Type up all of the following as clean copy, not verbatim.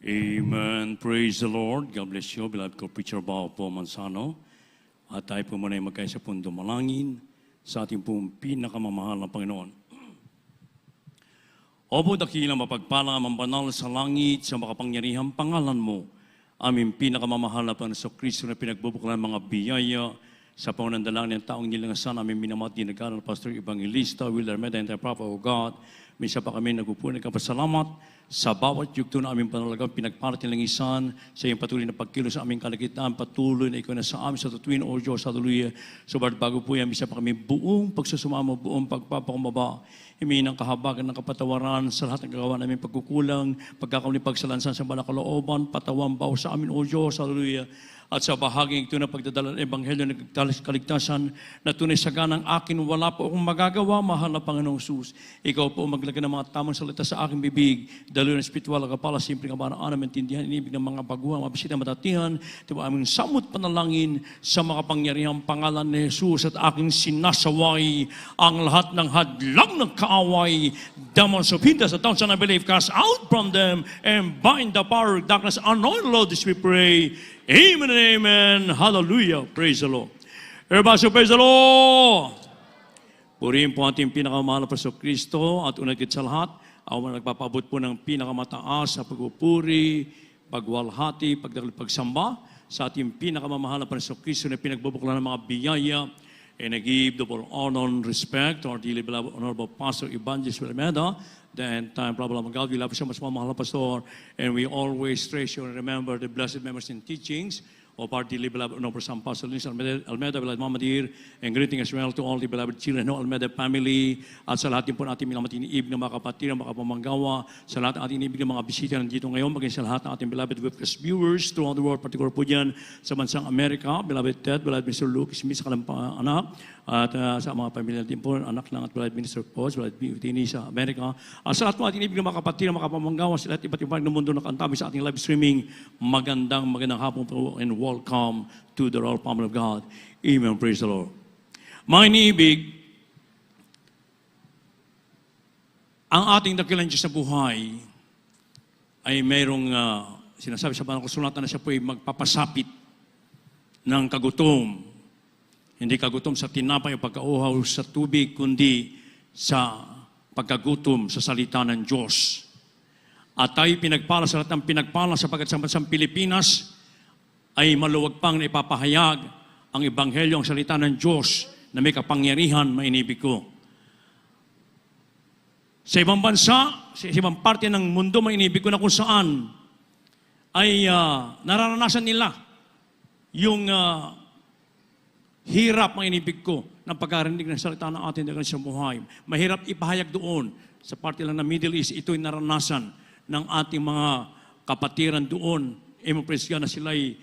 Amen. Praise the Lord. God bless you. Beloved ko, Preacher Bao po Mansano. At tayo po muna ay magkaisa pong dumalangin sa ating pong pinakamamahal na Panginoon. Opo, dakilang mapagpala, mambanal sa langit, sa makapangyarihang pangalan mo, aming pinakamamahal na Panginoon Kristo na pinagbubuklan mga biyaya sa pangunandalangin ng taong nilangasan, aming minamati nag-aaral Pastor Evangelista Will Armeda and the Prophet of God. Minsan pa kami nagpupunan ng pasalamat sa bawat yugto na aming panalagang pinagparati ng isan sa iyong patuloy na pagkilo sa aming kalagitan, patuloy na ikaw na sa amin sa tutuin, O Diyos, hallelujah. So bago po yan, minsan pa kami buong pagsusumamo, buong pagpapakumbaba, himingi ng kahabagan ng kapatawaran sa lahat ng gagawa namin pagkukulang, pagkakamali pagsalansan sa balakalooban, patawang baw sa amin, O Diyos, hallelujah. At sa bahaging ito na pagdadala ng Ebanghelyo ng kaligtasan na tunay sa ganang akin, wala po akong magagawa, mahal na Panginoong Sus. Ikaw po maglagay ng mga tamang salita sa aking bibig, dalo ng espiritual, kapala, simple nga banaan, maintindihan, inibig ng mga baguhang, mabisita, matatihan, diba aming samot panalangin sa makapangyarihang pangalan ni Jesus at aking sinasaway ang lahat ng hadlang ng kaaway, demons of hindrance, at doubts and unbelief, cast out from them and bind the power of darkness. Anoint, Lord, this we pray. Amen and amen. Hallelujah. Praise the Lord. Everybody say, praise the Lord. Purihin po ating pinakamahal na Preso Kristo at unagit sa lahat, ako nagpapabot po ng pinakamataas sa pagpupuri, pagwalhati, pagsamba sa ating pinakamamahal na Preso Kristo na pinagbubuklan ng mga biyaya. And I give double honor and respect to our dearly beloved Honorable Pastor Evangelist Will Armeda, the end-time problem of God. We love you so much, mahal na Pastor, and we always treasure and remember the blessed memories and teachings of our dearly beloved Honorable San Pastor Luis Almeda, beloved Mama Dear, and greeting as well to all the beloved children of Almeda family, at sa lahat din po natin mga matiniibig ng mga kapatid, mga kapamanggawa, sa lahat ng ating inibig ng mga bisita nandito ngayon, maging sa lahat ng ating beloved webcast viewers throughout the world, particular po dyan sa bansang Amerika, beloved Ted, beloved Mr. Luke, Smith, sa kanilang anak, at sa mga pamilya din po, anak lang at beloved Minister Post, beloved Beauty sa Amerika, at sa lahat po ating inibig ng mga kapatid, ng mga kapamanggawa, sa lahat iba't ibang ng mundo na kantabi sa ating live streaming, magandang hapon po and welcome to the royal family of God. Amen. Praise the Lord. Mga iniibig, ang ating dakilang Diyos na buhay ay mayroong sinasabi sa banal kasulatan na siya po ay magpapasapit ng kagutom. Hindi kagutom sa tinapay o pagkauhaw sa tubig, kundi sa pagkagutom sa salita ng Diyos. At tayo pinagpala sa lahat ng pinagpala sapagkat sa bansang Pilipinas ay maluwag pang ipapahayag ang Ebanghelyo, ang salita ng Diyos na may kapangyarihan, mainibig ko. Sa ibang bansa, sa ibang parte ng mundo, mainibig ko na kung saan ay nararanasan nila yung hirap, mainibig ko, ng pagkarinig ng salita ng ating dakilang sa buhay. Mahirap ipahayag doon. Sa parte lang ng Middle East, ito'y naranasan ng ating mga kapatiran doon. Praise God na sila'y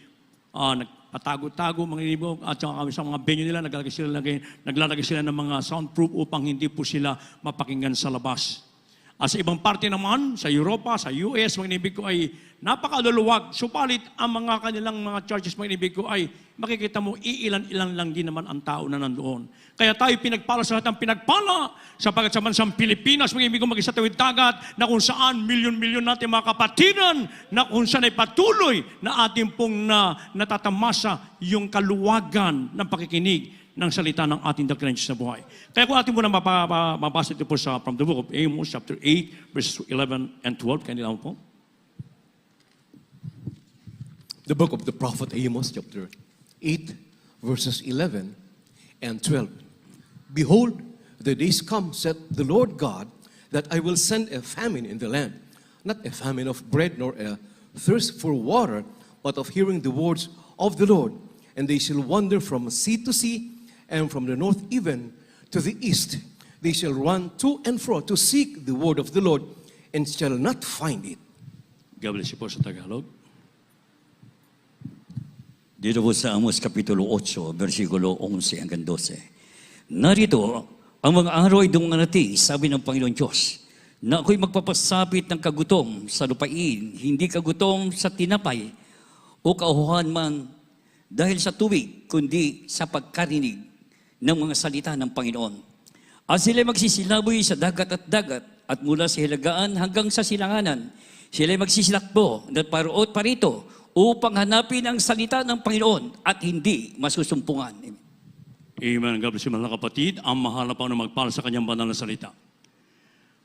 nagpatago-tago, mga inibig, at saka sa mga venue nila, naglalagay sila ng mga soundproof upang hindi po sila mapakinggan sa labas. At sa ibang parte naman, sa Europa, sa US, mga inibig ko ay napakaluluwag. Supalit ang mga kanilang mga churches, mga inibig ko ay makikita mo, iilan-ilan lang din naman ang tao na nandoon. Kaya tayo pinagpala sa lahat ng pinagpala, sapagkat sa bansang Pilipinas, mga inibig ko mag-isa tawid dagat, na kung saan milyon-milyon natin mga kapatiran, na kung saan ay patuloy na ating pong natatamasa yung kaluwagan ng pakikinig ng salita ng ating dakilang Diyos na buhay. Kaya kung ating muna mabasa ito po from the book of Amos, chapter 8, verses 11 and 12. Kanila po. The book of the prophet Amos, chapter 8, verses 11 and 12. Behold, the days come, said the Lord God, that I will send a famine in the land, not a famine of bread, nor a thirst for water, but of hearing the words of the Lord. And they shall wander from sea to sea, and from the north even to the east. They shall run to and fro to seek the word of the Lord, and shall not find it. God bless you po sa Tagalog. Dito po sa Amos Kapitulo 8, versikulo 11 hanggang 12. Narito, ang mga araw ay dumarating, sabi ng Panginoon Diyos, na ako'y magpapasapit ng kagutom sa lupain, hindi kagutom sa tinapay o kauhuhan man dahil sa tubig, kundi sa pagkarinig ng mga salita ng Panginoon. At sila magsisilaboy sa dagat at mula sa hilagaan hanggang sa silanganan, Sila'y magsisilakbo at paruot parito upang hanapin ang salita ng Panginoon at hindi masusumpungan. Amen. Amen. God bless you, mga kapatid. Ang mahal na Panginoon magpala sa kanyang banal na salita.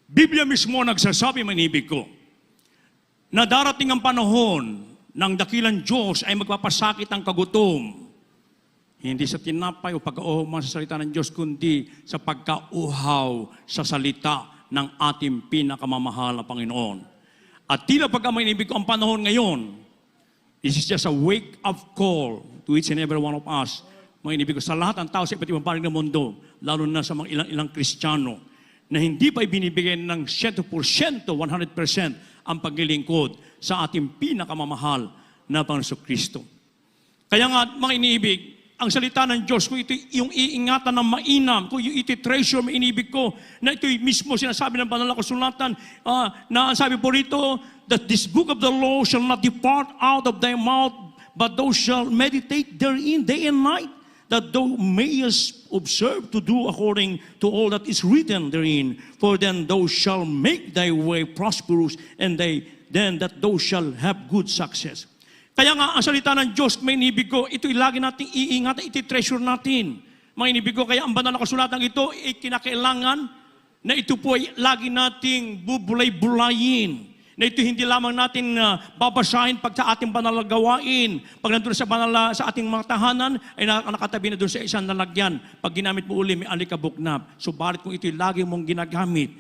Biblia mismo nagsasabi, manibig ko, na darating ang panahon ng dakilang Diyos ay magpapasakit ang kagutom. Hindi sa tinapay o pag-uuhaw sa salita ng Diyos, kundi sa pagkauhaw sa salita ng ating pinakamamahal na Panginoon. At tila pagka manibig ko ang panahon ngayon, this is just a wake-up call to each and every one of us. Manibig ko sa lahat ng tao sa iba't ibang panig ng mundo, lalo na sa mga ilang Kristiyano, na hindi pa ibinibigay ng 100%, 100% ang paglilingkod sa ating pinakamamahal na Panginoon Kristo. Kaya nga, mga iniibig, ang salita ng Diyos, kung ito yung iingatan ng mainam, kung yung ito treasure, mainibig ko, na ito mismo sinasabi ng banal na kasulatan, na sabi po rito, that this book of the law shall not depart out of thy mouth, but thou shalt meditate therein day and night, that thou mayest observe to do according to all that is written therein. For then thou shalt make thy way prosperous, and then that thou shalt have good success. Kaya nga, ang salita ng Diyos, may inibig ko, ito'y lagi nating iingatan, iti-treasure natin. Mga inibig ko, kaya ang banal na kasulatan ito, ay kinakailangan na ito po ay lagi nating bubulay-bulayin. Na ito hindi lamang natin babasahin pag sa ating banal na gawain. Pag nandun sa banal sa ating mga tahanan, ay nakatabi na doon sa isang lalagyan. Pag ginamit mo uli, may alikabok na. Subalit kung ito'y lagi mong ginagamit,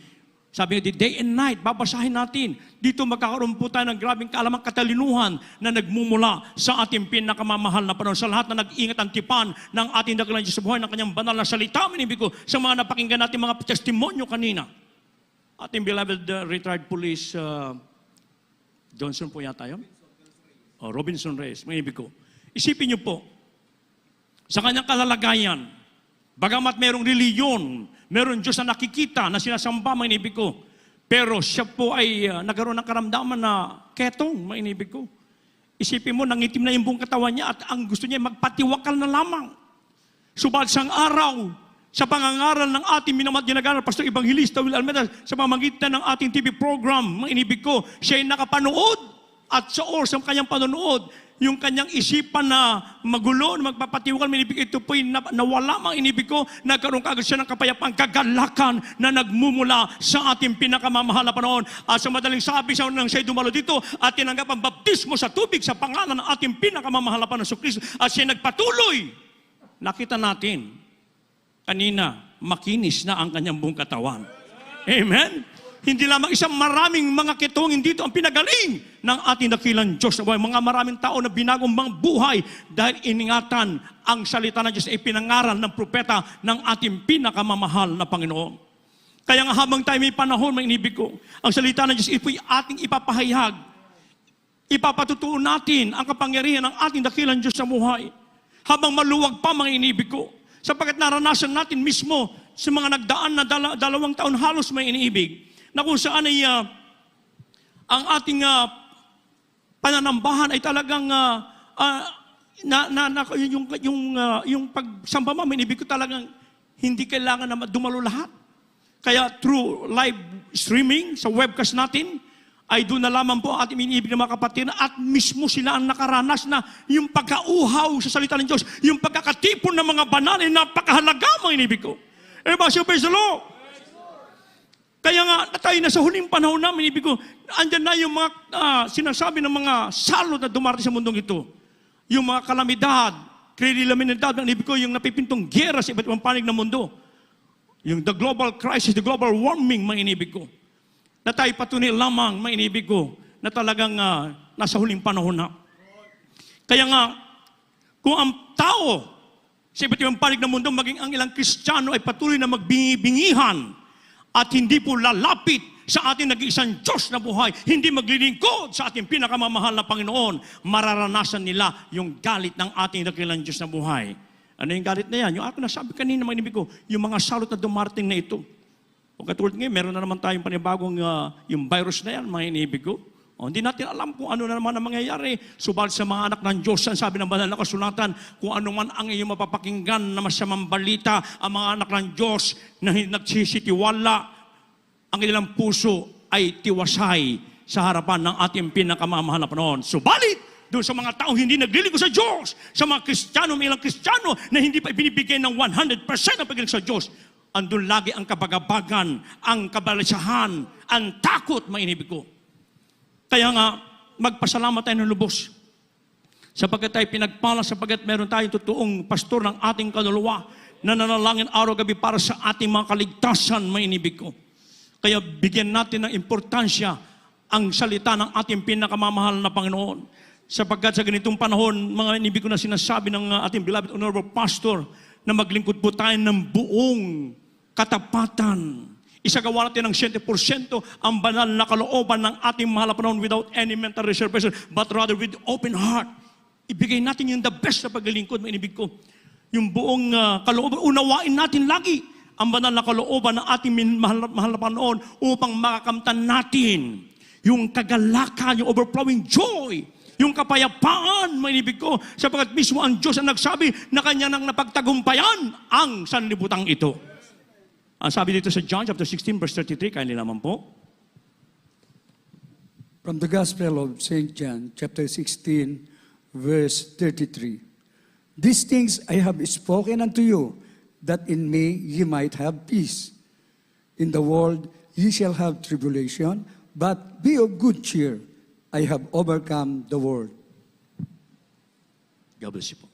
sabi nga, day and night, babasahin natin. Dito magkakaroon po tayo ng grabing kaalamang katalinuhan na nagmumula sa ating pinakamamahal na panahon. Sa lahat na nag-ingat ang tipan ng ating dakilang Diyos sa buhay ng kanyang banal na salita, minibig ko, sa mga napakinggan natin mga testimonyo kanina. Ating beloved retired police Johnson po yata yun? Robinson Reyes, mga ibig ko. Isipin niyo po, sa kanyang kalalagayan, bagamat merong reliyon, merong Diyos na nakikita, na sinasamba, mga ibig ko, pero siya po ay nagkaroon ng karamdaman na ketong, mga ibig ko. Isipin mo, nangitim na yung buong katawan niya at ang gusto niya magpatiwakal na lamang. Subalit sang araw, sa pangangaral ng ating ginagaral Pastor Evangelista Will Almeda sa pamamagitan ng ating TV program, mga inibig ko, siya ay nakapanood at sa oras ng kanyang panonood, yung kanyang isipan na magulo, na magpapatiwakal, mga inibig, ito po'y nawala, mga inibig ko, nagkaroon kaagad siya ng kapayapang kagalakan na nagmumula sa ating pinakamamahal na panahon. At sa madaling sabi siya nang siya'y dumalo dito at tinanggap ang baptismo sa tubig sa pangalan ng ating pinakamamahal na Panginoon Kristo at siya nagpatuloy. Nakita natin kanina, makinis na ang kanyang buong katawan. Amen? Hindi lamang isang maraming mga kitungin dito ang pinagaling ng ating dakilang Diyos. Mga maraming tao na binagong mga buhay dahil iningatan ang salita ng Diyos ay pinangaral ng propeta ng ating pinakamamahal na Panginoon. Kaya nga habang tayo may panahon, mga inibig ko, ang salita ng Diyos ito'y ating ipapahayag. Ipapatutuon natin ang kapangyarihan ng ating dakilang Diyos sa buhay. Habang maluwag pa, mga inibig ko, sapagkat naranasan natin mismo sa mga nagdaan na 2 taon halos may iniibig, na kung saan ay ang ating pananambahan ay talagang yung pagsamba mo, inibig ko talagang hindi kailangan na dumalo lahat. Kaya through live streaming sa webcast natin, ay doon na lamang po ang ating inibig ng mga kapatid at mismo sila ang nakaranas na yung pagkauhaw sa salita ng Diyos, yung pagkakatipon ng mga banal ay napakahalaga, mga inibig ko. Praise the Lord. Kaya nga, tayo na sa huling panahon namin, inibig ko, andyan na yung mga sinasabi ng mga salot na dumarating sa mundong ito. Yung mga kalamidad, kriminalidad, inibig ko, yung napipintong gera sa iba't ibang panig ng mundo. Yung the global crisis, the global warming, mga inibig ko. Na tayo patunay lamang, mga inibig ko, na talagang nasa huling panahon na. Kaya nga, kung ang tao sa iba't ibang panig ng mundo, maging ang ilang Kristiyano ay patuloy na magbingi-bingihan at hindi po lalapit sa ating nag-iisang Diyos na buhay, hindi maglilingkod sa ating pinakamamahal na Panginoon, mararanasan nila yung galit ng ating dakilang Diyos na buhay. Ano yung galit na yan? Yung ako nasabi kanina, mga inibig ko, yung mga salot na dumarating na ito. O katulad ngayon, meron na naman tayong panibagong yung virus na yan, mga inibig ko. O, hindi natin alam kung ano na naman ang mangyayari. Subalit sa mga anak ng Diyos, ang sabi ng banal na kasulatan, kung ano man ang iyong mapapakinggan na masamang balita, ang mga anak ng Diyos na nagsisitiwala, ang kanilang puso ay tiwasay sa harapan ng ating pinakamamahal na Panginoon. Subalit, doon sa mga taong hindi naglilingkod sa Diyos, sa mga Kristiyano, may ilang Kristiyano na hindi pa binibigay ng 100% ng pagkiling sa Diyos, andun lagi ang kabagabagan, ang kabalisahan, ang takot, mga inibig ko. Kaya nga, magpasalamat tayo ng lubos. Sapagkat tayo pinagpala, sapagkat meron tayong totoong pastor ng ating kaluluwa na nanalangin araw-gabi para sa ating mga kaligtasan, mga inibig ko. Kaya bigyan natin ng importansya ang salita ng ating pinakamamahal na Panginoon. Sapagkat sa ganitong panahon, mga inibig ko na sinasabi ng ating beloved honorable pastor, na maglingkod po tayo ng buong katapatan. Isagawa natin ng 100% ang banal na kalooban ng ating mahal na Panginoon without any mental reservation, but rather with open heart. Ibigay natin yung the best sa paglilingkod, mga inibig ko. Yung buong kalooban, unawain natin lagi ang banal na kalooban ng ating mahal na Panginoon upang makakamtan natin yung kagalakan, yung overflowing joy, yung kapayapaan, mga inibig ko, sapagkat mismo ang Diyos ang nagsabi na kanya nang napagtagumpayan ang sanlibutang ito. Ang sabi dito sa John chapter 16 verse 33, kaya naman po. From the Gospel of St. John, chapter 16, verse 33. These things I have spoken unto you, that in me ye might have peace. In the world ye shall have tribulation, but be of good cheer. I have overcome the world. God bless you po.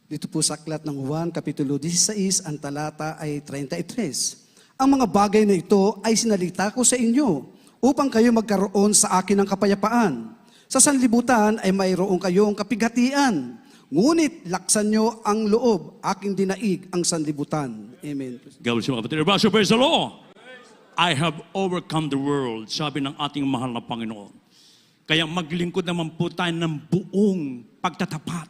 Dito po sa aklat ng Juan, Kapitulo 16, ang talata ay 33. Ang mga bagay na ito ay sinalita ko sa inyo upang kayo magkaroon sa akin ng kapayapaan. Sa sanlibutan ay mayroon kayong kapighatian. Ngunit laksan nyo ang loob, aking dinaig ang sanlibutan. Amen. God bless you mga kapatid. Everybody, praise the Lord. I have overcome the world, sabi ng ating mahal na Panginoon. Kaya maglingkod naman po tayo ng buong pagtatapat,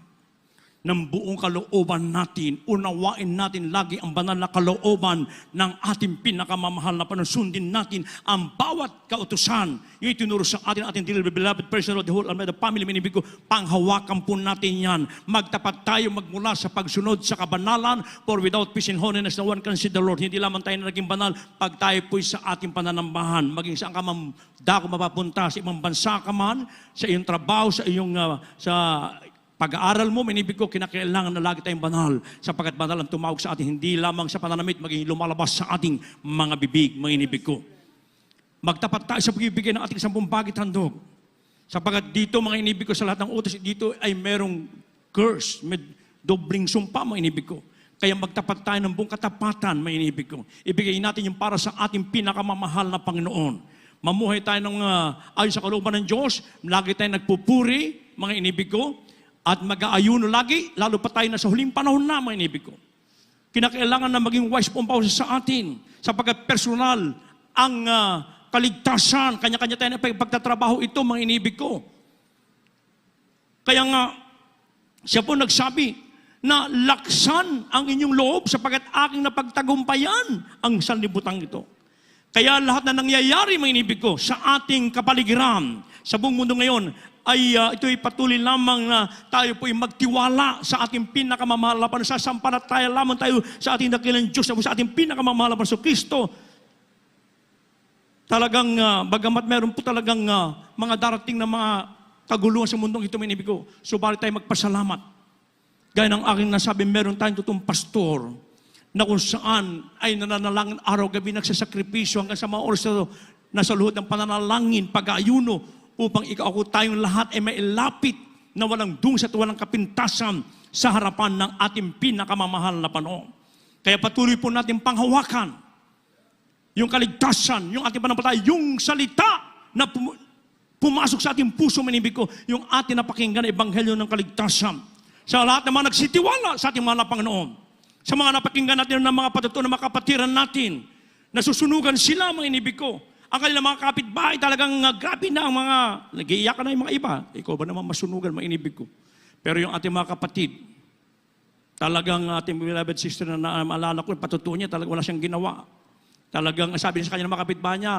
ng buong kalooban natin. Unawain natin lagi ang banal na kalooban ng ating pinakamamahal na Panginoon. Sundin natin ang bawat kautusan. Yung itinuro sa ating dearly beloved person of the whole Almeida family. Minibig ko, panghawakan po natin yan. Magtapat tayo magmula sa pagsunod sa kabanalan. For without peace and holiness, no one can see the Lord. Hindi lamang tayo na naging banal pag tayo po'y sa ating pananambahan. Maging saan ka man dako mapapunta, sa ibang bansa ka man, sa iyong trabaho, sa iyong sa pag-aaral mo, minibig ko, kinakailangan na lagi tayong banal, sapagkat banal ang tumawag sa atin, hindi lamang sa pananamit, maging lumalabas sa ating mga bibig, minibig ko. Magtapat tayo sa pagbibigay ng ating 10 bagit handog. Sapagkat dito, mga inibig ko, sa lahat ng utos, dito ay merong curse, may dobling sumpa, mga inibig ko. Kaya magtapat tayo ng buong katapatan, mga inibig ko. Ibigay natin yung para sa ating pinakamamahal na Panginoon. Mamuhay tayo ng ayon sa kalooban ng Diyos, lagi tayong nagpupuri, mga inibig ko, at mag-aayuno lagi, lalo pa tayo na sa huling panahon na, mga inibig ko. Kinakailangan na maging wise po ang bawat sa atin, sapagkat personal ang kaligtasan, kanya-kanya tayo na pagtatrabaho ito, mga inibig ko. Kaya nga, siya po nagsabi na laksan ang inyong loob sapagkat aking napagtagumpayan ang sanlibutan ito. Kaya lahat na nangyayari, mga inibig ko, sa ating kapaligiran, sa buong mundo ngayon, ay ito'y patuloy lamang na tayo po'y magtiwala sa ating pinakamamahal na Panginoon. Sasampalataya lamang tayo sa ating dakilang Diyos, sa ating pinakamamahal na Panginoon, Kristo. Talagang, bagamat meron po talagang mga darating na mga kaguluhan sa mundong ito, minibig ko, subalit tayo magpasalamat. Gaya ng aking nasabi, meron tayong totoong pastor na kung saan ay nananalangin araw-gabi, nagsasakripisyo hanggang sa mga oras na sa luhod ng pananalangin, pag-aayuno, upang ikaw tayong lahat ay mailapit na walang dung sa walang kapintasan sa harapan ng ating pinakamamahal na Panginoon. Kaya patuloy po natin panghawakan yung kaligtasan, yung ating panampalataya, yung salita na pumasok sa ating puso, manibig ko, yung ating napakinggan na ebanghelyo ng kaligtasan. Sa lahat ng mga nagsitiwala sa ating mahal na Panginoon, sa mga napakinggan natin ng mga patutunan ng mga kapatiran natin, nasusunugan sila, mga inibig ko. Ang kanilang mga kapitbahay talagang grabe na ang mga, nag-iiyak na yung mga iba. Ikaw ba naman masunugan, mga inibig ko. Pero yung ating mga kapatid, talagang ating beloved sister na naalala ko, patutunan niya, talagang wala siyang ginawa. Talagang sabi niya sa kanya ng mga kapitbahay niya,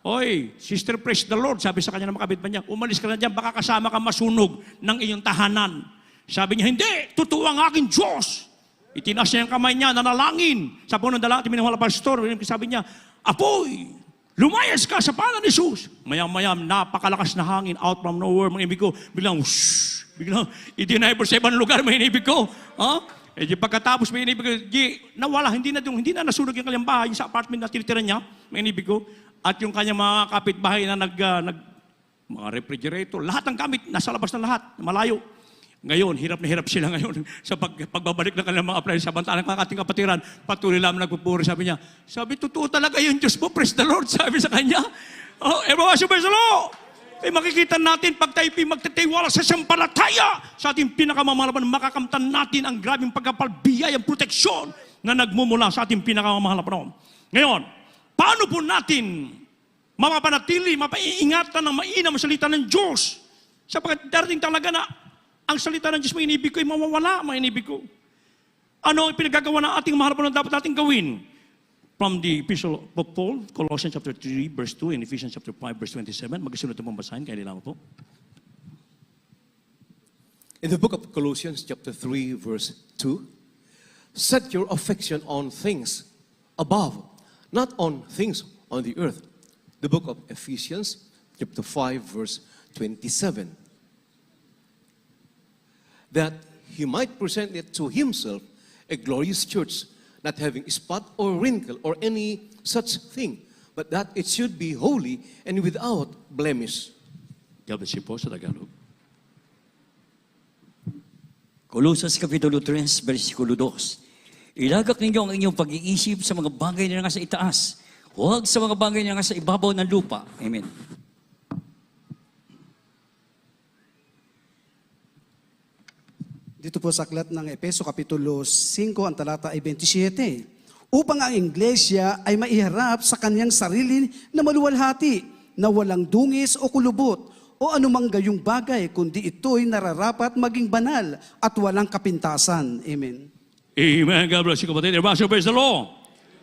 "Oy, sister, praise the Lord." Sabi sa kanya ng mga kapitbahay niya, "Umalis ka na dyan, baka kasama ka masunog ng iyong tahanan." Sabi niya, "Hindi, totoo ang aking Diyos." Itinaas niya yung kamay niya, nanalangin. Sa punong dala, minamahal na pastor, sabi niya, apoy, lumayas ka sa pangalan ni Jesus. Mayam-mayam, napakalakas na hangin out from nowhere, mga inibig ko, biglang, whoosh, biglang, i-deniver sa ibang lugar, mga inibig ko. Di pagkatapos, mga inibig ko, nawala, hindi na nasunog yung kanyang bahay, sa apartment na tinitira niya, mga inibig ko, at yung kanyang mga kapitbahay na mga refrigerator, lahat ng gamit, nasa labas na lahat, malayo. Ngayon, hirap na hirap sila ngayon sa pagbabalik ng kanilang mga appliances. Samantalang ang ating kapatiran, patuloy lamang nagpupuri. Sabi niya, totoo talaga yung Diyos mo, praise the Lord, sabi sa kanya. Everyone, praise the Lord. Makikita natin pag tayo magtitiwala sa sampalataya, sa ating pinakamamahal, makakamtan natin ang grabing pagkapalbiyay, ang proteksyon na nagmumula sa ating pinakamamahal na panahon. Ngayon, paano po natin mapapanatili, mapaiingatan ng mainam ang salita ng Diyos? Sapagkat darating talaga na ang salita ng Diyos, mga inibig ko, ay mawawala, mga inibig ko. Ano ang pinagagawa ng ating mahal na dapat natin gawin? From the Epistle of Paul, Colossians chapter 3, verse 2, and Ephesians chapter 5, verse 27. Magkasunod na pong basahin, kaya nila po. In the book of Colossians chapter 3, verse 2, set your affection on things above, not on things on the earth. The book of Ephesians chapter 5, verse 27. That he might present it to himself a glorious church, not having spot or wrinkle or any such thing, but that it should be holy and without blemish. God bless you po sa Tagalog. Colosas Kapitulo 3, versikulo 2. Ilagak ninyo ang inyong pag-iisip sa mga bagay na nasa itaas, huwag sa mga bagay na nasa ibabaw ng lupa. Amen. Dito po sa aklat ng Efeso Kapitulo 5, ang talata ay 27. Upang ang iglesia ay maiharap sa kanyang sarili na maluwalhati, na walang dungis o kulubot, o anumang gayong bagay, kundi ito'y nararapat maging banal at walang kapintasan. Amen. Amen. God bless you, kapatid. Everybody, praise the Lord.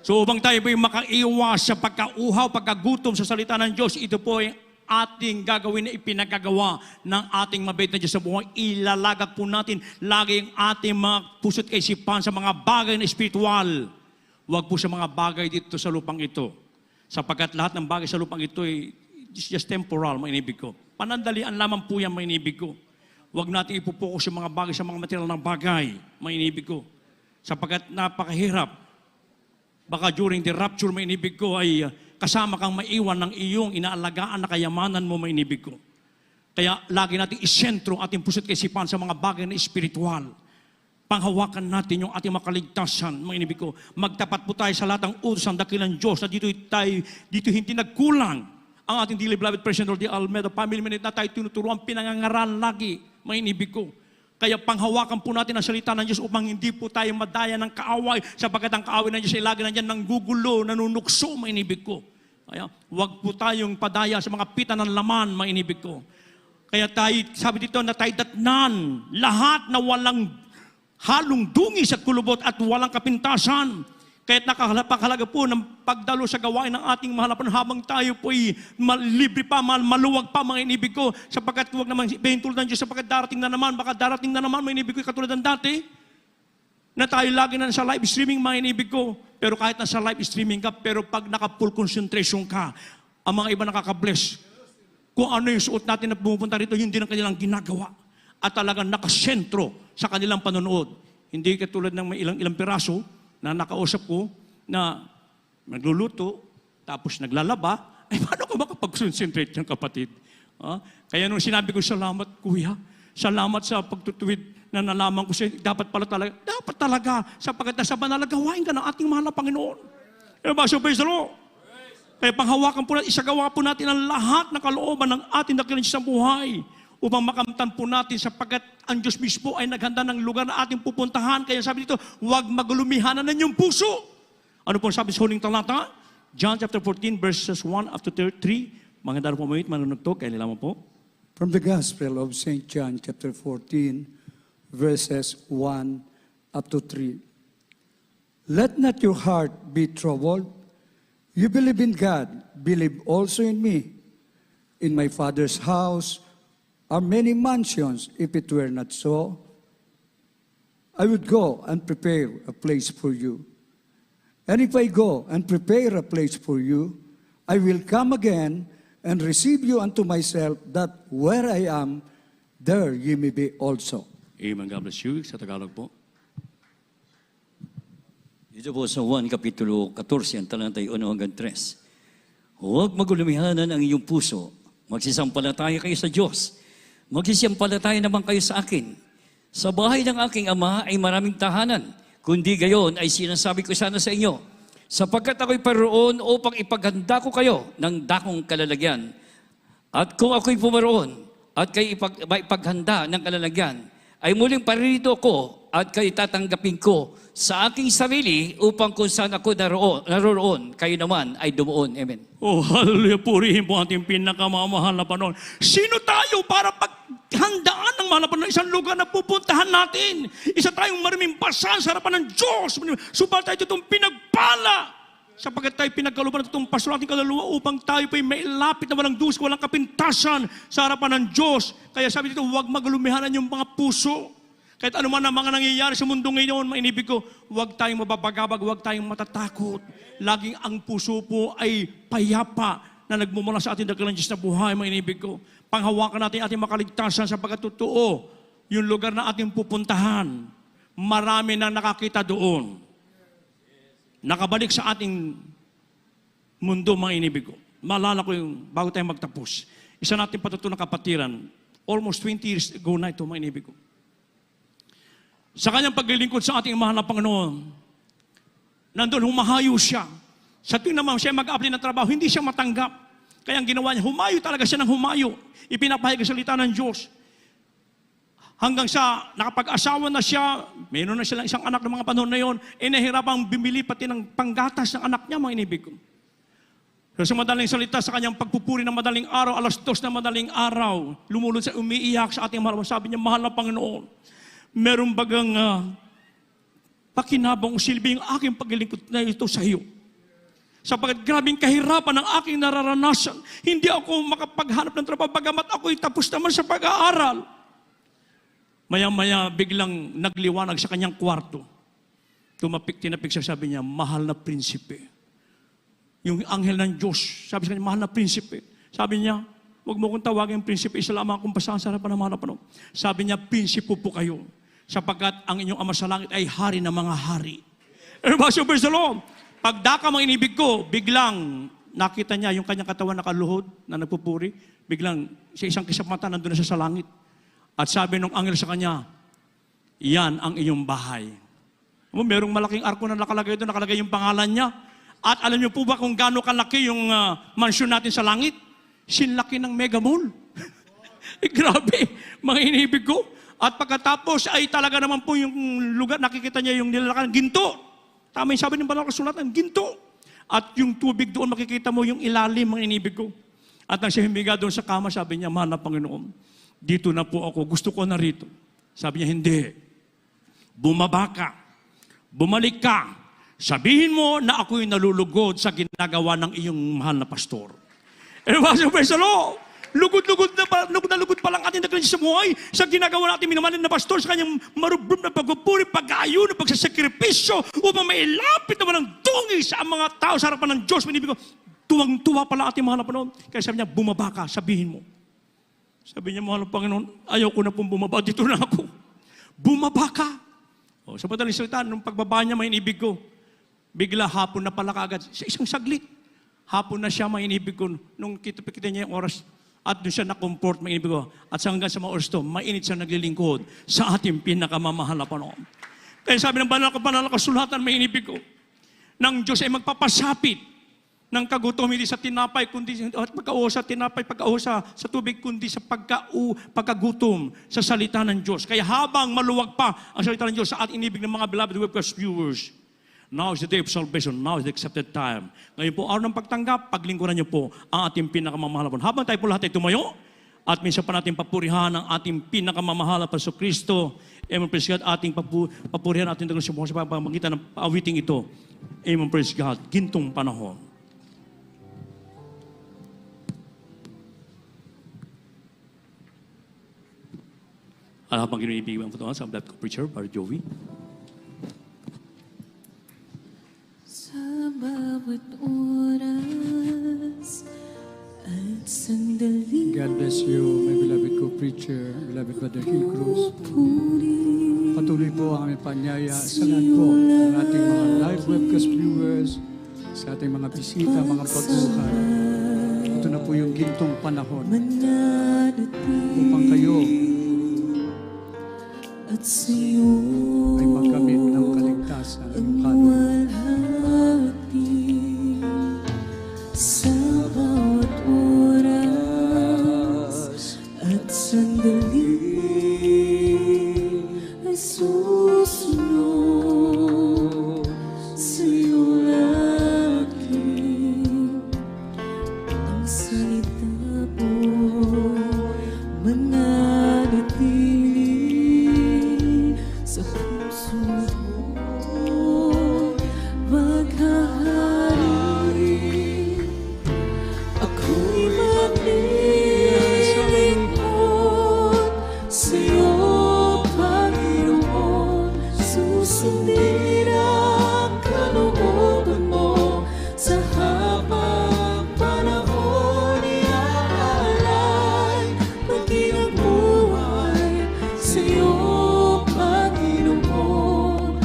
So upang tayo po'y makaiwas sa pagkauhaw, pagkagutom sa salita ng Diyos, ito po ay ating gagawin na ipinagagawa ng ating mabait na Diyos sa buhay. Ilalagak po natin lagi ang ating mga puso't kaisipan sa mga bagay na espiritual. Huwag po sa mga bagay dito sa lupang ito. Sapagkat lahat ng bagay sa lupang ito ay just temporal, mga inibig ko. Panandalian lamang po yan, mga inibig ko. Huwag natin ipupokus yung mga bagay sa mga material ng bagay, mga inibig ko. Sapagkat napakahirap. Baka during the rapture, mga inibig ko, ay kasama kang maiwan ng iyong inaalagaan na kayamanan mo, mga inibig ko. Kaya lagi natin isentro ating puso't kaisipan sa mga bagay na espiritual. Panghawakan natin yung ating makaligtasan, mga inibig ko. Magtapat po tayo sa lahat ng utos ng dakilang Diyos na dito hindi nagkulang ang ating dearly beloved President Lord Almeida Family Minute na tayo tinuturuan, pinangangaral lagi, mga inibig ko. Kaya panghawakan po natin ang salita ng Diyos upang hindi po tayo madaya ng kaaway, sapagkat ang kaaway ng Diyos ay lagi nandiyan ng gugulo, nanunukso, mga inibig ko. Kaya huwag po tayong padaya sa mga pita ng laman, mga inibig ko. Kaya tayo, sabi dito na tayo datnan, lahat na walang halong dungis at kulubot at walang kapintasan. Kaya't napakahalaga po ng pagdalo sa gawain ng ating mahalapan habang tayo po'y libre pa, maluwag pa, mga inibig ko, sapagkat huwag naman ibahin tulad ng Diyos, sapagkat darating na naman, baka darating na naman, mga inibig ko, katulad ng dati, na tayo lagi na sa live streaming, mga inibig ko. Pero kahit nasa live streaming ka, pero pag naka-full concentration ka, ang mga iba nakaka-bless. Kung ano yung suot natin na pumupunta rito, yun din ang kanilang ginagawa. At talagang nakasentro sa kanilang panonood. Hindi katulad ng may ilang piraso na nakausap ko na nagluluto, tapos naglalaba, ay paano ko makapag-concentrate yung kapatid? Kaya nung sinabi ko, salamat kuya, salamat sa pagtutuwid na nalaman ko siya, dapat talaga, sapagkat nasa banal na gawain ka ng ating mahal na Panginoon. So praise the Lord. Kaya panghawakan po natin, isagawa po natin ang lahat ng kalooban ng ating dakilang Diyos sa buhay upang makamtan po natin sapagkat ang Diyos mismo ay naghanda ng lugar na ating pupuntahan. Kaya sabi dito, huwag magulumihanan ng inyong puso. Ano po sabi sa huling talata? John chapter 14 verses 1 up to 3. Mga daro po mga manunugtog, kaya nila mo po. From the Gospel of St. John, chapter 14, verses 1 up to 3. Let not your heart be troubled. You believe in God, believe also in me. In my Father's house are many mansions. If it were not so, I would go and prepare a place for you. And if I go and prepare a place for you, I will come again and receive you unto myself, that where I am, there ye may be also. Amen. God bless you. Sa Tagalog po. Dito po sa Juan Kapitulo 14, ang talantay 1 hanggang 3. Huwag magulumihanan ang iyong puso. Magsisampalataya kayo sa Diyos. Magsisampalataya naman kayo sa akin. Sa bahay ng aking ama ay maraming tahanan. Kundi gayon ay sinasabi ko sana sa inyo, sapagkat ako'y paroon upang ipaghanda ko kayo ng dakong kalalagyan. At kung ako'y pumaroon at kayo ipaghanda ng kalalagyan, ay muling paririto ko at kayo tatanggapin ko sa aking sarili upang kung saan ako naroon, kayo naman ay dumuon. Amen. Oh, hallelujah. Purihin po ating pinakamamahal na Panginoon. Sino tayo para paghandaan ng mahal na Panginoon? Isang lugar na pupuntahan natin. Isa tayong maraming pasan sa harapan ng Diyos. Supal tayo itong pinagpala. Sapagkat tayo pinagkaluban ng itong paso nating kaluluwa upang tayo po'y mailapit na walang dus, walang kapintasan sa harapan ng Diyos. Kaya sabi dito, huwag magalumihanan yung mga puso. Kahit ano man ang mga nangyayari sa mundo ngayon, mainibig ko, huwag tayong mababagabag, huwag tayong matatakot. Laging ang puso po ay payapa na nagmumula sa ating dakilang Diyos na buhay, mainibig ko. Panghawakan natin ating makaligtasan sapagkat totoo, yung lugar na ating pupuntahan, marami nang nakakita doon. Nakabalik sa ating mundo, mga inibig ko. Maalala ko yung, bago tayo magtapos, isa natin patutunang kapatiran, almost 20 years ago na ito, mga inibig ko. Sa kanyang paglilingkod sa ating mahal na Panginoon, nandun humahayo siya. Sa tuwing naman siya mag-apply ng trabaho, hindi siya matanggap. Kaya ang ginawa niya, humayo talaga siya ng humayo. Ipinapahayag ang salita ng Diyos. Hanggang sa nakapag-asawa na siya, mayroon na silang isang anak ng mga panahon na yon, nahirapang bumili pati ng panggatas ng anak niya, mga inibig ko. Pero sa madaling salita, sa kanyang pagpupuri ng madaling araw, alas 2 na madaling araw, lumulod sa umiiyak sa ating mahal. Sabi niya, mahal na Panginoon, meron bagang pakinabang o silbi yung aking paglilingkod na ito sa iyo. Sapagkat grabing kahirapan ang aking nararanasan, hindi ako makapaghanap ng trabaho, bagamat ako'y tapos naman sa pag-aaral. Maya-maya biglang nagliwanag sa kanyang kwarto. Tinapik siya, sabi niya, mahal na prinsipe. Yung anghel ng Diyos, sabi sa kanya, mahal na prinsipe. Sabi niya, huwag mo kong tawagin prinsipe, isa lamang akong pasahan sa harapan ng mahal na Panginoon. Sabi niya, prinsipo po kayo, sapagkat ang inyong ama sa langit ay hari ng mga hari. Praise the Lord. Pagdaka mga inibig ko, biglang nakita niya yung kanyang katawan nakaluhod na nagpupuri, biglang sa isang kisap mata nandun na siya sa langit. At sabi nung anghel sa kanya, yan ang iyong bahay. Merong malaking arko na nakalagay doon, nakalagay yung pangalan niya. At alam niyo po ba kung gaano kalaki yung mansyon natin sa langit? Sinlaki ng Mega Mall. Grabe, mga inibig ko. At pagkatapos ay talaga naman po yung lugar, nakikita niya yung nilalakan, ginto. Tama yung sabi ng banal na kasulatan, ginto. At yung tubig doon, makikita mo yung ilalim, mga inibig ko. At nang siya humiga doon sa kama, sabi niya, mahal na Panginoon, dito na po ako, gusto ko na rito. Sabi niya, hindi. Bumaba ka. Bumalik ka. Sabihin mo na ako'y nalulugod sa ginagawa ng iyong mahal na pastor. Praise the Lord. Lugod pa lang ating dakilang sa buhay sa ginagawa natin minamahal na pastor sa kanyang marubrum na pagpupuri, pag-aayon, pagsasakripisyo upang mailapit naman ang tungi sa mga tao sa harapan ng Diyos. Minibig ko, tuwang-tuwa pala ating mahal na Panginoon. Kaya sabi niya, bumaba ka, sabihin mo. Sabi niya, mahal na Panginoon, ayaw ko na pong bumaba, dito na ako. Bumaba ka. O, sa madaling salita, nung pagbaba niya, mainibig ko, bigla hapon na pala kagad, sa isang saglit. Hapon na siya, mainibig ko, nung kita niya yung oras, at doon siya na-comfort, mainibig ko. At hanggang sa mga oras to, mainit siya naglilingkod sa ating pinakamamahal na Panginoon. Kaya sabi ng banal na kasulatan, mainibig ko, ng Diyos ay magpapasapit ng kagutom, hindi sa tinapay, kundi pagkauho sa tinapay, pagkauho sa tubig, kundi sa pagkagutom sa salita ng Diyos. Kaya habang maluwag pa ang salita ng Diyos sa ating inibig ng mga beloved webcast viewers, now is the day of salvation, now is the accepted time. Ngayon po, araw ng pagtanggap, paglingkuran niyo po ang ating pinakamamahal. Habang tayo po lahat ay tumayo, at minsan pa natin papurihan ang ating pinakamamahal na Kristo. Amen, praise God, ating papurihan natin sa pamagitan ng awiting ito. Amen, praise God, gintong panahon. Habang ginibigay ang patuwa sa Black Preacher, para Joey. Sa at sandali God bless you, my beloved co-preacher, beloved Brother Hill Cruz. puri Patuloy po ang aming panyaya sa lahat po ng ating mga live webcast viewers, sa ating mga bisita, mga pagbuhay. Ito na po yung gintong panahon mananatili upang kayo at sa'yo ay magkamit ng kaligtasan ng kaluluwa. walhati sa bawat oras at sandali ay susunod sa'yo lagi. Ang salita mo'y mananatili sa puso ko, maghahari. Ako'y maglilingkod sa'yo, Panginoon. Susundin ang kalooban mo sa habang panahon. Iaalay maging ang buhay sa'yo, Panginoon,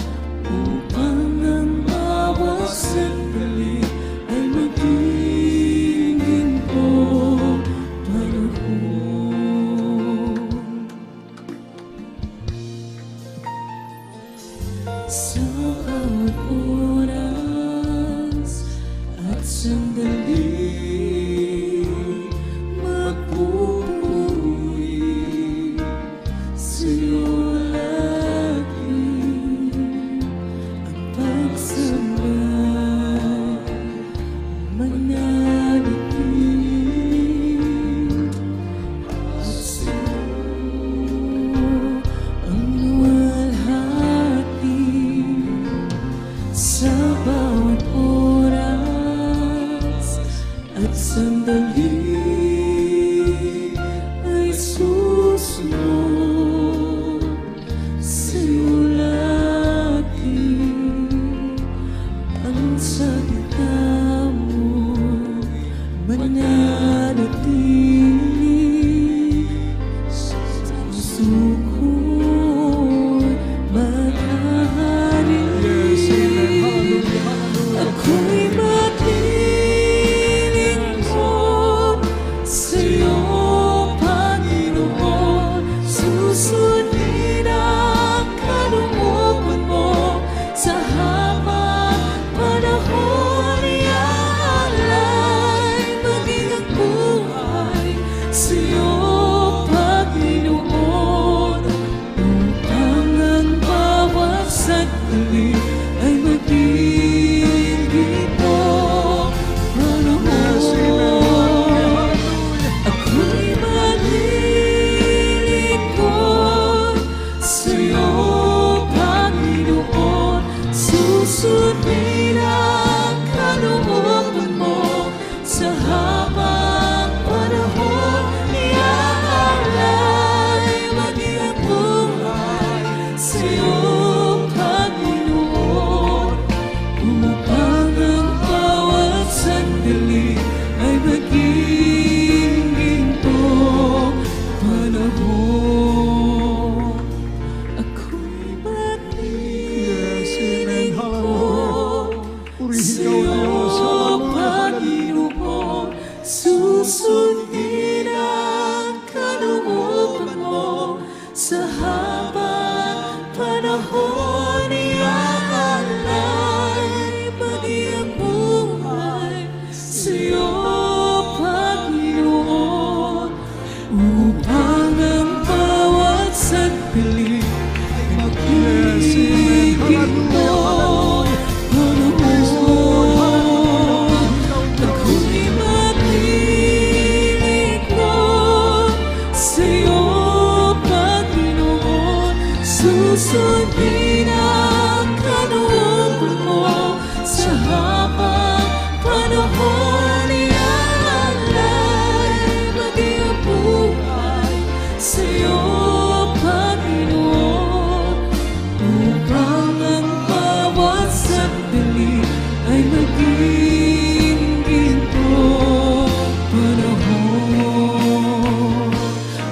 upang ang bawat sandali ay maging ginto panahon. Sa bawat oras at sandali, magpupuri sa'yo lagi. Ang pagsambay mananatili at sa'yo ang luwalhati. Sa bawat oras at sandali ay susunod sa'yo lagi. Ang salita mo mananatili sa puso ko'y maghahari. Ako'y maglilingkod sa'yo, Panginoon. Susundin ang kalooban mo sa habang panahon. Iaalay maging ang buhay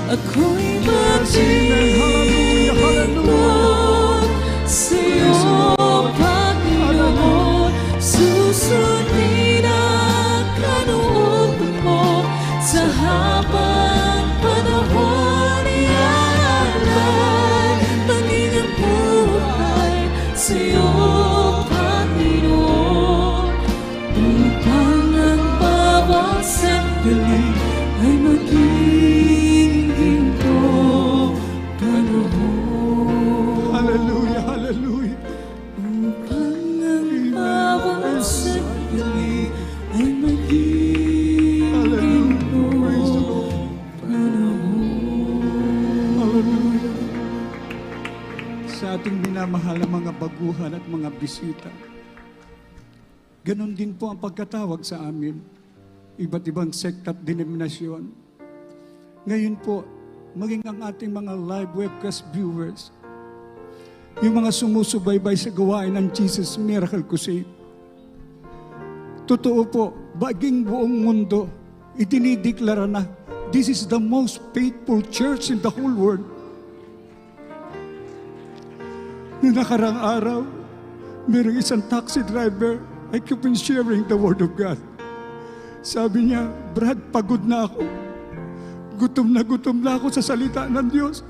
ako'y maglilingkod sa'yo, Panginoon. Susundin ang kalooban mo sa habang panahon. Iaalay maging ang buhay sa'yo, Panginoon, upang ang bawat sandali ay maging ginto panahon. Hallelujah, hallelujah. Upang ang bawat sandali ay maging ginto panahon. Hallelujah. Sa ating minamahal na mga baguhan at mga bisita, ganon din po ang pagkatawag sa amin. Iba't ibang sekta at denominasyon. Ngayon po, maging ang ating mga live webcast viewers, yung mga sumusubaybay sa gawain ng Jesus Miracle Crusade. Totoo po, baging buong mundo, itinideklara na, this is the most faithful church in the whole world. Noong nakarang araw, mayroong isang taxi driver, I keep on sharing the Word of God. Sabi niya, Brad, pagod na ako. Gutom na ako sa salita ng Diyos.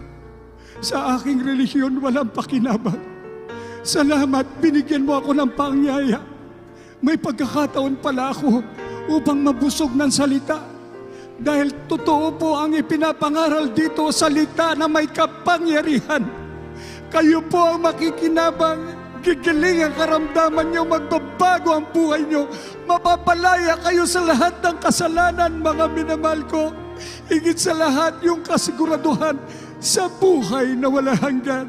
Sa aking relihiyon, walang pakinabang. Salamat, binigyan mo ako ng pangyaya. May pagkakataon pala ako upang mabusog ng salita. Dahil totoo po ang ipinapangaral dito, salita na may kapangyarihan. Kayo po ang makikinabang. Gigiling ang karamdaman nyo, magbabago ang buhay nyo. Mapapalaya kayo sa lahat ng kasalanan, mga minamahal ko. Higit sa lahat, yung kasiguraduhan sa buhay na wala hanggan.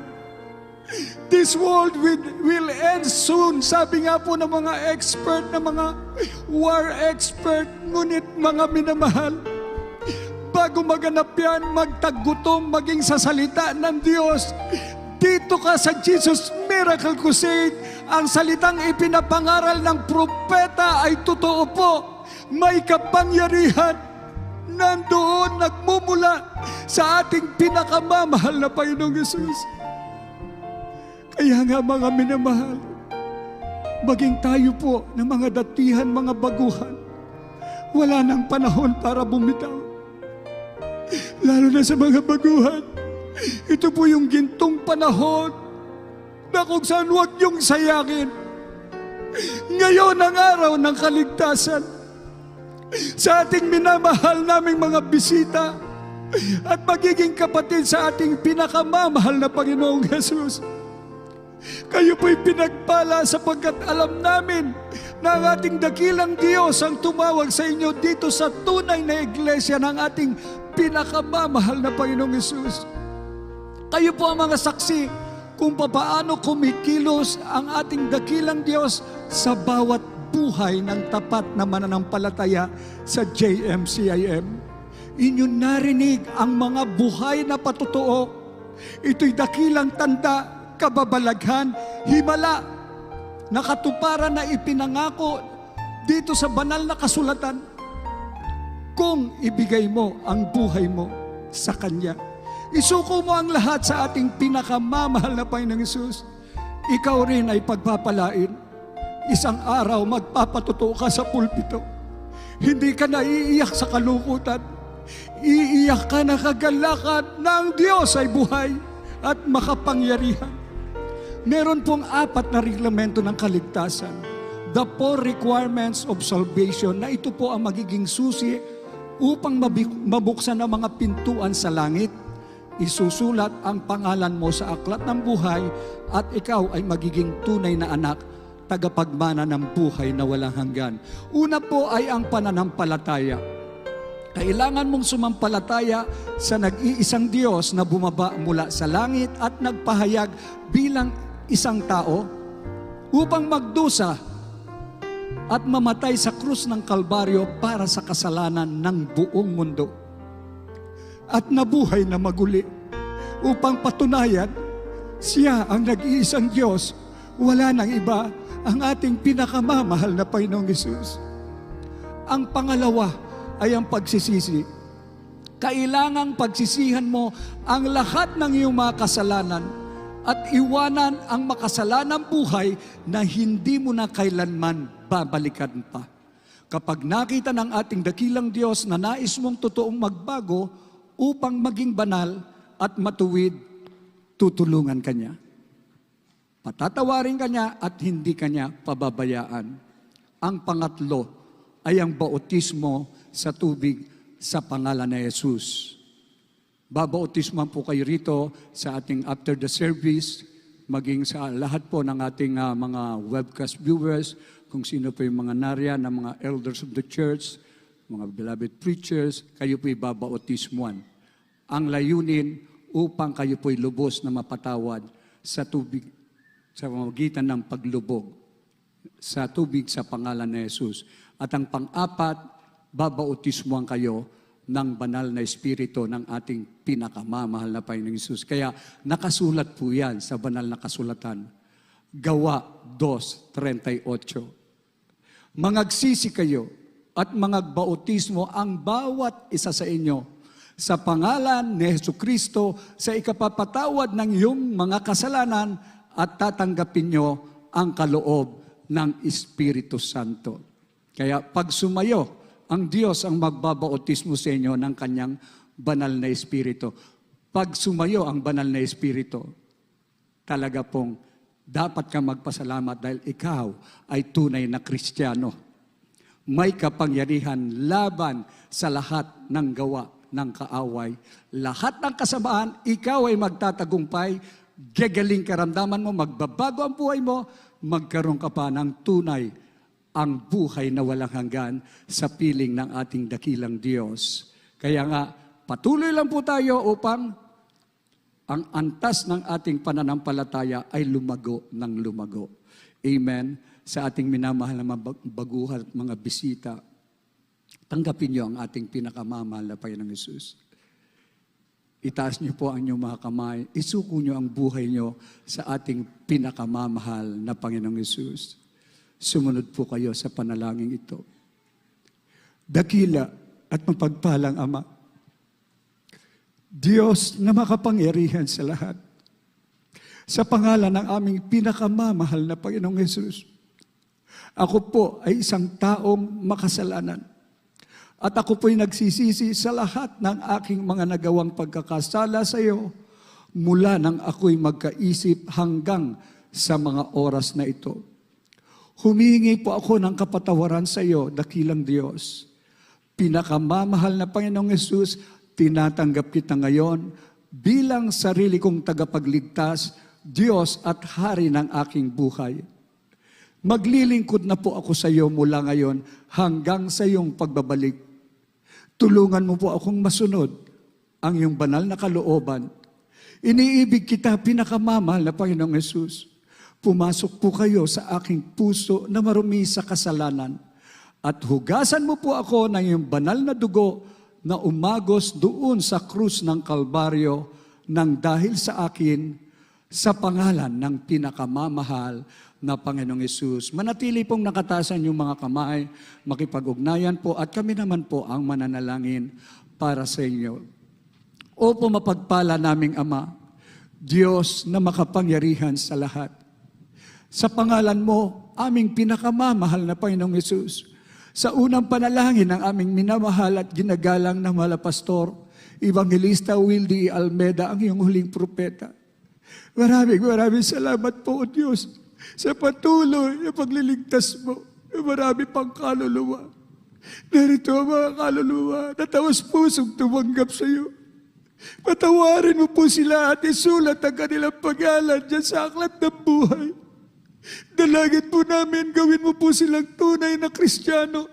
This world will end soon. Sabi nga po ng mga expert, ng mga war expert. Ngunit mga minamahal, bago maganap yan, magtagutom maging sa salita ng Diyos. Dito ka sa Jesus Miracle Crusade, ang salitang ipinapangaral ng propeta ay totoo po. May kapangyarihan. Nandoon, nagmumula sa ating pinakamamahal na Panginoong Jesus. Kaya nga mga minamahal, maging tayo po ng mga datihan, mga baguhan. Wala nang panahon para bumitaw. Lalo na sa mga baguhan. Ito po yung gintong panahon na kung saan huwag niyong sayangin. Ngayon ang araw ng kaligtasan. Sa ating minamahal naming mga bisita at magiging kapatid sa ating pinakamamahal na Panginoong Jesus. Kayo po'y pinagpala sapagkat alam namin na ang ating dakilang Diyos ang tumawag sa inyo dito sa tunay na iglesia ng ating pinakamamahal na Panginoong Jesus. Kayo po ang mga saksi kung paano kumikilos ang ating dakilang Diyos sa bawat buhay ng tapat na mananampalataya sa JMCIM. Inyo narinig ang mga buhay na patotoo. Ito'y dakilang tanda, kababalaghan, himala, nakatuparan na ipinangako dito sa banal na kasulatan. Kung ibigay mo ang buhay mo sa Kanya, isuko mo ang lahat sa ating pinakamamahal na Panginoong Hesus, ikaw rin ay pagpapalain. Isang araw magpapatuto ka sa pulpito. Hindi ka na iiyak sa kalukutan. Iiyak ka na kagalakan na ang Diyos ay buhay at makapangyarihan. Meron pong 4 na reglamento ng kaligtasan. The 4 requirements of salvation, na ito po ang magiging susi upang mabuksan ang mga pintuan sa langit. Isusulat ang pangalan mo sa aklat ng buhay at ikaw ay magiging tunay na anak, tagapagmana ng buhay na walang hanggan. Una po ay ang pananampalataya. Kailangan mong sumampalataya sa nag-iisang Diyos na bumaba mula sa langit at nagpahayag bilang isang tao upang magdusa at mamatay sa krus ng Kalbaryo para sa kasalanan ng buong mundo. At nabuhay na maguli upang patunayan siya ang nag-iisang Diyos, wala nang iba, ang ating pinakamamahal na Panginoong Hesus. Ang pangalawa ay ang pagsisisi. kailangang pagsisihan mo ang lahat ng iyong mga kasalanan at iwanan ang makasalanang buhay na hindi mo na kailanman babalikan pa. Kapag nakita ng ating dakilang Diyos na nais mong totoong magbago upang maging banal at matuwid, tutulungan ka niya. Patatawarin ka niya at hindi ka niya pababayaan. Ang pangatlo ay ang bautismo sa tubig sa pangalan ni Jesus. Babautisman po kayo rito sa ating after the service, maging sa lahat po ng ating mga webcast viewers, kung sino po yung mga nariyan, ng mga elders of the church, mga beloved preachers, kayo po'y babautismuan. Ang layunin upang kayo po'y lubos na mapatawad sa tubig, sa pamamagitan ng paglubog sa tubig sa pangalan ni Jesus. At ang pang-apat, babautismuan kayo ng banal na espiritu ng ating pinakamamahal na Panginoong Jesus. Kaya nakasulat po yan sa banal na kasulatan. Gawa 2:38. Mangagsisi kayo at mangagbautismo ang bawat isa sa inyo sa pangalan ni Jesucristo sa ikapapatawad ng iyong mga kasalanan at tatanggapin nyo ang kaloob ng Espiritu Santo. Kaya pag sumayo, ang Diyos ang magbabautismo sa inyo ng kanyang banal na Espiritu. Pag sumayo ang banal na Espiritu, talaga pong dapat kang magpasalamat dahil ikaw ay tunay na Kristiyano. May kapangyarihan laban sa lahat ng gawa ng kaaway. Lahat ng kasamaan, ikaw ay magtatagumpay, gagaling karamdaman mo, magbabago ang buhay mo, magkaroon ka pa ng tunay ang buhay na walang hanggan sa piling ng ating dakilang Diyos. Kaya nga, patuloy lang po tayo upang ang antas ng ating pananampalataya ay lumago ng lumago. Amen. Sa ating minamahal na mga baguhan at mga bisita, tanggapin niyo ang ating pinakamamahal na Panginoong Hesus. Itaas niyo po ang inyong mga kamay, isuko niyo ang buhay niyo sa ating pinakamamahal na Panginoong Hesus. Sumunod po kayo sa panalangin ito. Dakila at mapagpalang Ama, Diyos na makapangyarihan sa lahat, sa pangalan ng aming pinakamamahal na Panginoong Hesus, ako po ay isang taong makasalanan. At ako po'y nagsisisi sa lahat ng aking mga nagawang pagkakasala sa iyo mula nang ako'y magkaisip hanggang sa mga oras na ito. Humihingi po ako ng kapatawaran sa iyo, dakilang Diyos. Pinakamamahal na Panginoong Hesus, tinatanggap kita ngayon bilang sarili kong tagapagligtas, Diyos at Hari ng aking buhay. Maglilingkod na po ako sa iyo mula ngayon hanggang sa iyong pagbabalik. Tulungan mo po akong masunod ang iyong banal na kalooban. Iniibig kita, pinakamamahal na Panginoong Hesus. Pumasok po kayo sa aking puso na marumi sa kasalanan at hugasan mo po ako ng iyong banal na dugo na umagos doon sa krus ng Kalbaryo nang dahil sa akin sa pangalan ng pinakamamahal na Panginoong Hesus. Manatili pong nakatasan yung mga kamay, makipag-ugnayan po at kami naman po ang mananalangin para sa inyo. Opo mapagpala naming Ama, Diyos na makapangyarihan sa lahat. Sa pangalan mo, aming pinakamamahal na Panginoong Hesus, sa unang panalangin ng aming minamahal at ginagalang na mahal na pastor, Evangelista Wildy Almeda, ang iyong huling propeta. Maraming salamat po, O Diyos, sa patuloy na pagliligtas mo. Marami pang kaluluwa. Narito ang mga kaluluwa na tawas pusong tumanggap sa iyo. Patawarin mo po sila at isulat ang kanilang pangalan dyan sa aklat ng buhay. Dalangin po namin, gawin mo po silang tunay na Kristiyano.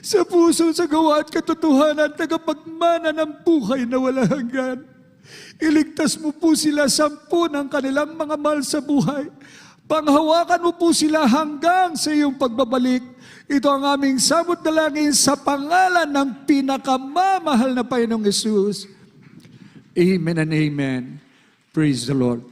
Sa puso, sa gawa at katotohanan, tagapagmana ng buhay na walang hanggan. Iligtas mo po sila sampu ng kanilang mga mahal sa buhay. Panghawakan mo po sila hanggang sa iyong pagbabalik. Ito ang aming samot dalangin sa pangalan ng pinakamamahal na Panginoong Hesus. Amen and amen. Praise the Lord.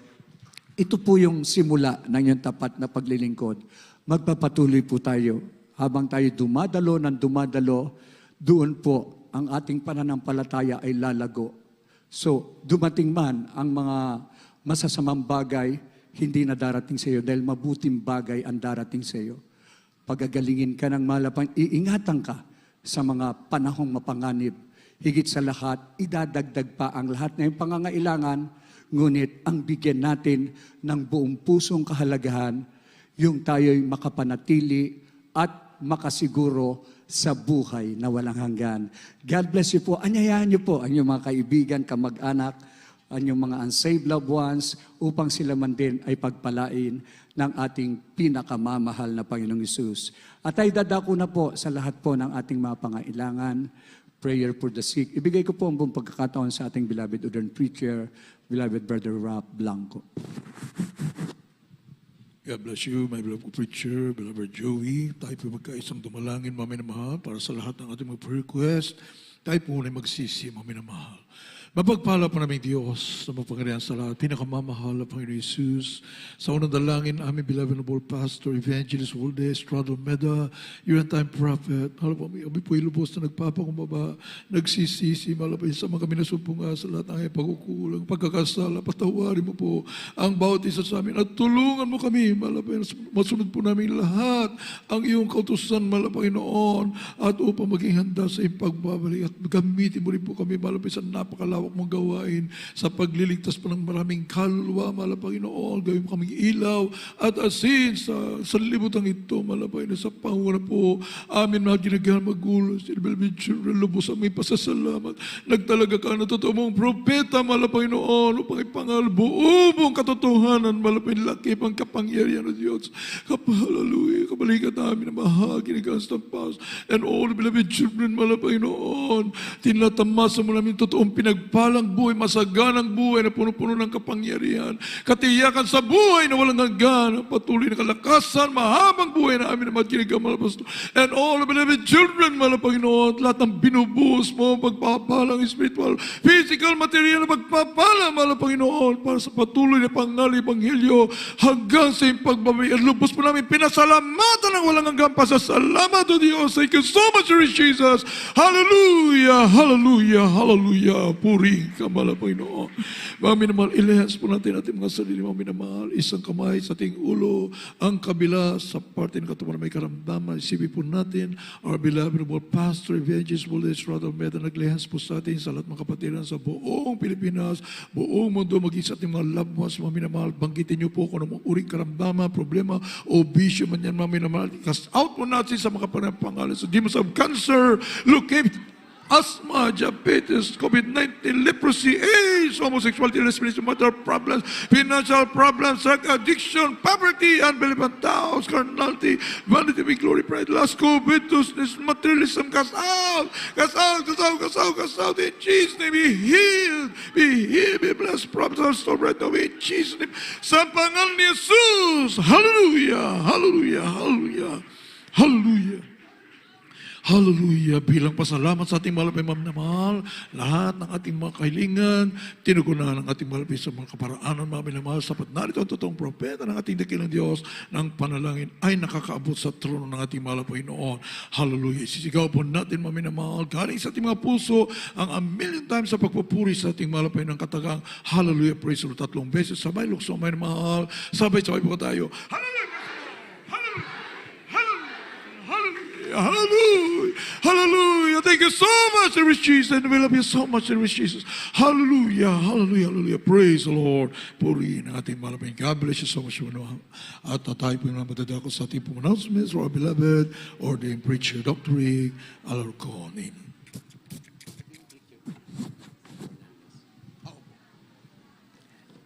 Ito po yung simula ng iyong tapat na paglilingkod. Magpapatuloy po tayo habang tayo dumadalo ng dumadalo, doon po ang ating pananampalataya ay lalago. So, dumating man ang mga masasamang bagay, hindi na darating sa iyo dahil mabuting bagay ang darating sa iyo. Pagagalingin ka ng malapang, iingatan ka sa mga panahong mapanganib. Higit sa lahat, idadagdag pa ang lahat na yung pangangailangan, ngunit ang bigyan natin ng buong pusong kahalagahan, yung tayo'y makapanatili at makasiguro sa buhay na walang hanggan. God bless you po. Anyayahan niyo po ang inyong mga kaibigan, kamag-anak, ang inyong mga unsaved loved ones upang sila man din ay pagpalain ng ating pinakamamahal na Panginoong Hesus. At ay dadako na po sa lahat po ng ating mga pangailangan, prayer for the sick. Ibigay ko po ang buong pagkakataon sa ating beloved ordained preacher, beloved Brother Rap Blanco. God bless you, my beloved preacher, beloved Joey. Tayo po magkaisang dumalangin, mami na mahal, para sa lahat ng ating mga prayer request. Tayo po na magsisi, mami na mahal. Mapagpala po namin Diyos sa mapangarihan sa lahat. Pinakamamahal na Panginoon Jesus. Sa unang dalangin, aming beloved noble pastor, evangelist Walde Estrada Meda, your time prophet. Mahal po kami po ilubos na nagpapakumbaba, nagsisisi, mahal po sa mga kami nasumpunga sa lahat ng aming pagkukulang, pagkakasala, patawarin mo po ang bawat isa sa amin at tulungan mo kami, mahal po, masunod po namin lahat ang iyong kautusan, mahal po Panginoon, at upang maging handa sa iyong pagbabalik at gamitin mo rin po kami, mahal po, sa napakalawak mong gawain sa pagliligtas po ng maraming kaluluwa, mahal Panginoon, gawin mo kaming ilaw at asin sa libutan ito, mahal Panginoon, sa panguna po amin mga ginagahan magulo, beloved children, lubos ang may pasasalamat, nagtalaga ka na totoo mong propeta, mahal Panginoon, upang ipangal buong katotohanan, mahal Panginoon, laki pang kapangyarihan ng Diyos, hallelujah, kabalikat namin na mahal, ginagahan sa tampas, and all the beloved children, mahal Panginoon, tinatamasa mo namin totoong pinagpalang buhay, masaganang buhay na puno-puno ng kapangyarihan, katiyakan sa buhay na walang hanggan, patuloy na kalakasan, mahabang buhay na amin na magkinigang malapas. And all the beloved children, mahal Panginoon, lahat ng binubuhos mo, pagpapalang spiritual, physical, material na pagpapala, mahal Panginoon, para sa patuloy na pangal Ebanghelyo hanggang sa iyong pagbabay. At lubos po namin pinasalamatan ng walang hanggang pasasalamat o Diyos. Thank you so much, Lord Jesus. Hallelujah, hallelujah, hallelujah. Puri ka, mahal Panginoon. Mga minamahal, ilahas po natin ating mga sarili, mga minamahal, isang kamay sa ating ulo, ang kabila sa parte ng katuman na may karamdaman. Isipin po natin, our beloved pastor, evangelist, Walde Estrada Meda, naglihas po sa atin sa lahat mga kapatiran sa buong Pilipinas, buong mundo, maging sa ating mga loved ones, mga minamahal. Banggitin niyo po kung anong uring karamdaman, problema, o bisyo man yan, mga minamahal. Cast out po natin sa mga pangalan. So, demons of cancer, leukemia, asthma, diabetes, COVID-19, leprosy, AIDS, homosexuality, lesbianism, marital problems, financial problems, drug addiction, poverty, unbelief and doubts, carnality, vanity, glory, pride, lust, covetousness, materialism, cast out, cast out, cast out, cast out, cast out, in Jesus' name, be healed, be blessed, problems, stop right away, in Jesus' name, sa pangalan ni Jesus, hallelujah, hallelujah, hallelujah, hallelujah. Hallelujah. Bilang pasalamat sa ating mahal na mahal, lahat ng ating mga kahilingan, tinugunan ng ating mahal sa mga kaparaanan, mga minamahal, sapat narito ang totoong propeta ng ating dakilang Diyos ng panalangin ay nakakaabot sa trono ng ating mahal Panginoon. Hallelujah. Sisigaw po natin, mga minamahal, galing sa ating mga puso, ang a million times sa pagpupuri sa ating mahal Panginoon katagang, hallelujah, praise the Lord, 3 beses, sabay lukso, mga minamahal, sabay po tayo. Hallelujah! Hallelujah. Hallelujah. Thank you so much, Lord Jesus. And we love you so much, Lord Jesus. Hallelujah. Hallelujah. Hallelujah. Praise the Lord. Purihin ang ating malapin. God bless you so much. At tayo po yung madadako sa ating pong announcements for our beloved ordained preacher, Dr. Rick Alarcon. Amen.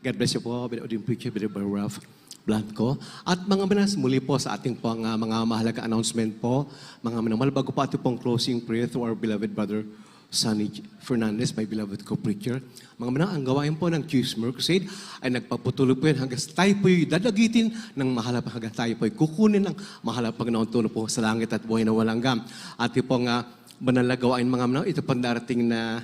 God bless you po, ordained preacher, Brother Ralph Blanco. At mga manas, muli po sa ating pong mga mahalaga announcement po, mga minamahal, bago po ating pong closing prayer to our beloved brother, Sonny Fernandez, my beloved co-preacher. Mga manang, ang gawain po ng Chismer Crusade ay nagpaputuloy po yan hanggang tayo po'y dadagitin ng mahalap hanggang tayo po'y kukunin ng mahalap Panginoon tuno po sa langit at buhay na walang gam. At yung pong banal na gawain mga manang, ito pang darating na